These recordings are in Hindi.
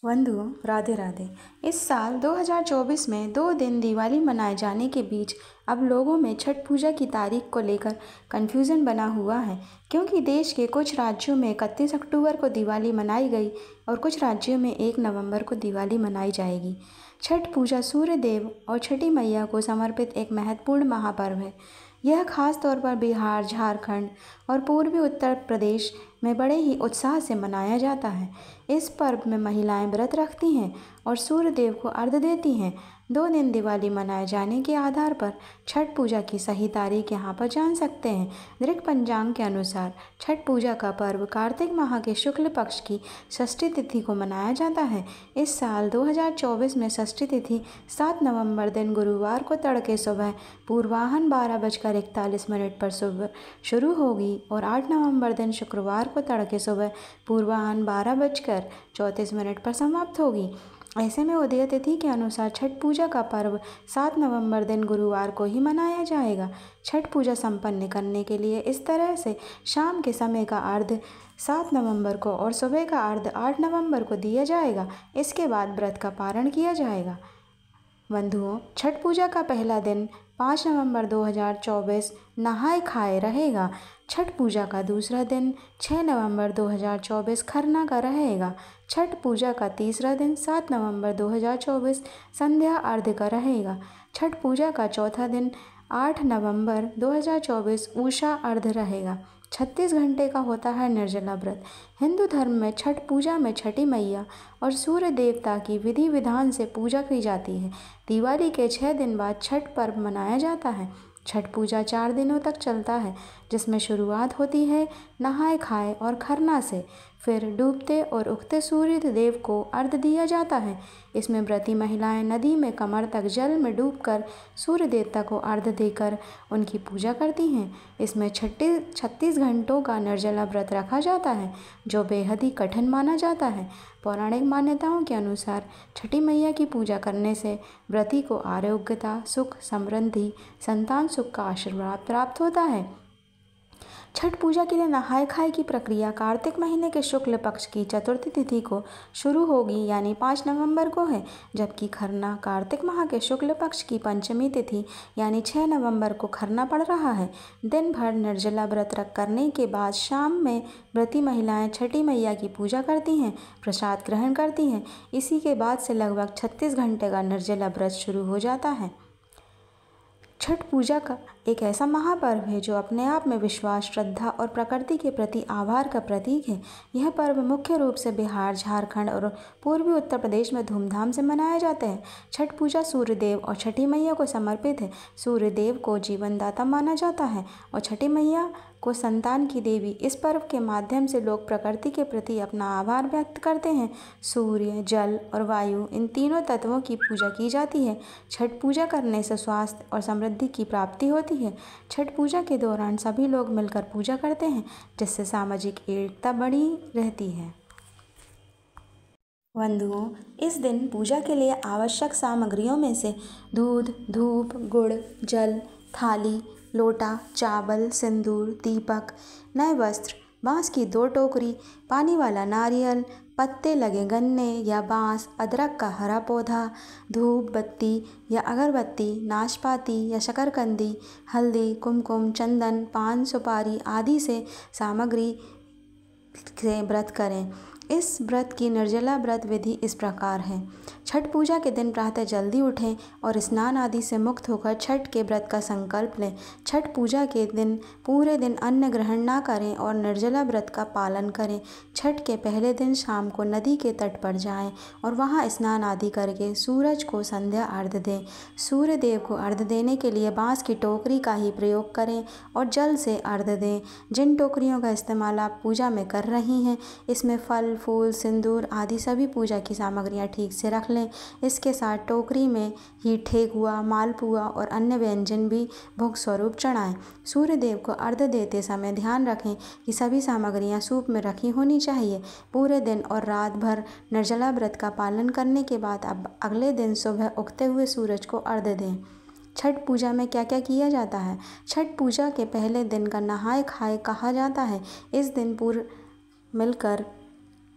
बंधुओं, राधे राधे। इस साल 2024 में 2 दिन दिवाली मनाए जाने के बीच अब लोगों में छठ पूजा की तारीख को लेकर कन्फ्यूज़न बना हुआ है, क्योंकि देश के कुछ राज्यों में 31 अक्टूबर को दिवाली मनाई गई और कुछ राज्यों में 1 नवंबर को दिवाली मनाई जाएगी। छठ पूजा सूर्य देव और छठी मैया को समर्पित एक महत्वपूर्ण महापर्व है। यह खास तौर पर बिहार, झारखंड और पूर्वी उत्तर प्रदेश में बड़े ही उत्साह से मनाया जाता है। इस पर्व में महिलाएं व्रत रखती हैं और सूर्य देव को अर्घ्य देती हैं। 2 दिन दिवाली मनाए जाने के आधार पर छठ पूजा की सही तारीख यहाँ पर जान सकते हैं। दृक पंचांग के अनुसार छठ पूजा का पर्व कार्तिक माह के शुक्ल पक्ष की षष्ठी तिथि को मनाया जाता है। इस साल 2024 में षष्ठी तिथि 7 नवंबर दिन गुरुवार को तड़के सुबह पूर्वाह्न 12:41 पर सुबह शुरू होगी और 8 नवंबर दिन शुक्रवार को तड़के सुबह पूर्वाह्न 12:34 पर समाप्त होगी। ऐसे में उदय तिथि के अनुसार छठ पूजा का पर्व 7 नवंबर दिन गुरुवार को ही मनाया जाएगा। छठ पूजा संपन्न करने के लिए इस तरह से शाम के समय का अर्घ्य 7 नवंबर को और सुबह का अर्घ्य 8 नवंबर को दिया जाएगा। इसके बाद व्रत का पारण किया जाएगा। बंधुओं, छठ पूजा का पहला दिन 5 नवंबर 2024 नहाए खाए रहेगा। छठ पूजा का दूसरा दिन 6 नवंबर 2024 खरना का रहेगा। छठ पूजा का तीसरा दिन 7 नवंबर 2024 संध्या अर्घ्य का रहेगा। छठ पूजा का चौथा दिन 8 नवंबर 2024 उषा अर्घ्य रहेगा। 36 घंटे का होता है निर्जला व्रत। हिंदू धर्म में छठ पूजा में छठी मैया और सूर्य देवता की विधि विधान से पूजा की जाती है। दिवाली के 6 दिन बाद छठ पर्व मनाया जाता है। छठ पूजा 4 दिनों तक चलता है, जिसमें शुरुआत होती है नहाए खाए और खरना से। फिर डूबते और उगते सूर्य देव को अर्घ्य दिया जाता है। इसमें व्रती महिलाएं नदी में कमर तक जल में डूबकर सूर्य देवता को अर्घ्य देकर उनकी पूजा करती हैं। इसमें 36 घंटों का निर्जला व्रत रखा जाता है, जो बेहद ही कठिन माना जाता है। पौराणिक मान्यताओं के अनुसार छठी मैया की पूजा करने से व्रती को आरोग्यता, सुख, समृद्धि, संतान सुख का आशीर्वाद प्राप्त होता है। छठ पूजा के लिए नहाए खाए की प्रक्रिया कार्तिक महीने के शुक्ल पक्ष की चतुर्थी तिथि को शुरू होगी, यानी 5 नवंबर को है, जबकि खरना कार्तिक माह के शुक्ल पक्ष की पंचमी तिथि यानी 6 नवंबर को खरना पड़ रहा है। दिन भर निर्जला व्रत करने के बाद शाम में व्रती महिलाएं छठी मैया की पूजा करती हैं, प्रसाद ग्रहण करती हैं। इसी के बाद से लगभग 36 घंटे का निर्जला व्रत शुरू हो जाता है। छठ पूजा का एक ऐसा महापर्व है जो अपने आप में विश्वास, श्रद्धा और प्रकृति के प्रति आभार का प्रतीक है। यह पर्व मुख्य रूप से बिहार, झारखंड और पूर्वी उत्तर प्रदेश में धूमधाम से मनाया जाता है। छठ पूजा सूर्य देव और छठी मैया को समर्पित है। सूर्य देव को जीवनदाता माना जाता है और छठी मैया को संतान की देवी। इस पर्व के माध्यम से लोग प्रकृति के प्रति अपना आभार व्यक्त करते हैं। सूर्य, जल और वायु, इन तीनों तत्वों की पूजा की जाती है। छठ पूजा करने से स्वास्थ्य और समृद्धि की प्राप्ति होती है। छठ पूजा के दौरान सभी लोग मिलकर पूजा करते हैं, जिससे सामाजिक एकता बनी रहती है। बंधुओं, इस दिन पूजा के लिए आवश्यक सामग्रियों में से दूध, धूप, गुड़, जल, थाली, लोटा, चावल, सिंदूर, दीपक, नए वस्त्र, बांस की 2 टोकरी, पानी वाला नारियल, पत्ते लगे गन्ने या बांस, अदरक का हरा पौधा, धूप बत्ती या अगरबत्ती, नाशपाती या शकरकंदी, हल्दी, कुमकुम, चंदन, पान, सुपारी आदि से सामग्री से व्रत करें। इस व्रत की निर्जला व्रत विधि इस प्रकार है। छठ पूजा के दिन प्रातः जल्दी उठें और स्नान आदि से मुक्त होकर छठ के व्रत का संकल्प लें। छठ पूजा के दिन पूरे दिन अन्न ग्रहण ना करें और निर्जला व्रत का पालन करें। छठ के पहले दिन शाम को नदी के तट पर जाएं और वहां स्नान आदि करके सूरज को संध्या अर्घ्य दें। सूर्य देव को अर्घ्य देने के लिए बांस की टोकरी का ही प्रयोग करें और जल से अर्घ्य दें। जिन टोकरियों का इस्तेमाल आप पूजा में कर रही हैं, इसमें फल, फूल, सिंदूर आदि सभी पूजा की सामग्रियां ठीक से रख लें। इसके साथ टोकरी में ही ठेकुआ, मालपुआ और अन्य व्यंजन भी भोग स्वरूप चढ़ाएं। सूर्य देव को अर्घ्य देते समय ध्यान रखें कि सभी सामग्रियां सूप में रखी होनी चाहिए। पूरे दिन और रात भर निर्जला व्रत का पालन करने के बाद अब अगले दिन सुबह उगते हुए सूरज को अर्घ्य दें। छठ पूजा में क्या क्या किया जाता है? छठ पूजा के पहले दिन का नहाए खाए कहा जाता है। इस दिन पूरे मिलकर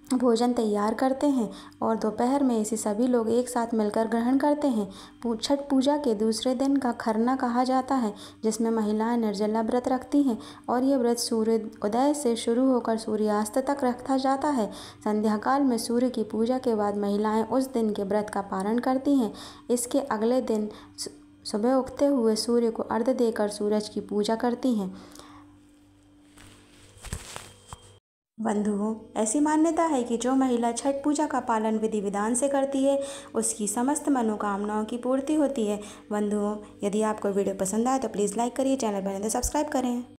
भोजन तैयार करते हैं और दोपहर में इसे सभी लोग एक साथ मिलकर ग्रहण करते हैं। छठ पूजा के दूसरे दिन का खरना कहा जाता है, जिसमें महिलाएं निर्जला व्रत रखती हैं और ये व्रत सूर्य उदय से शुरू होकर सूर्यास्त तक रखा जाता है। संध्या काल में सूर्य की पूजा के बाद महिलाएं उस दिन के व्रत का पारण करती हैं। इसके अगले दिन सुबह उगते हुए सूर्य को अर्घ्य देकर सूरज की पूजा करती हैं। बंधुओं, ऐसी मान्यता है कि जो महिला छठ पूजा का पालन विधि विधान से करती है, उसकी समस्त मनोकामनाओं की पूर्ति होती है। बंधुओं, यदि आपको वीडियो पसंद आए तो प्लीज़ लाइक करिए, चैनल पर नए तो सब्सक्राइब करें।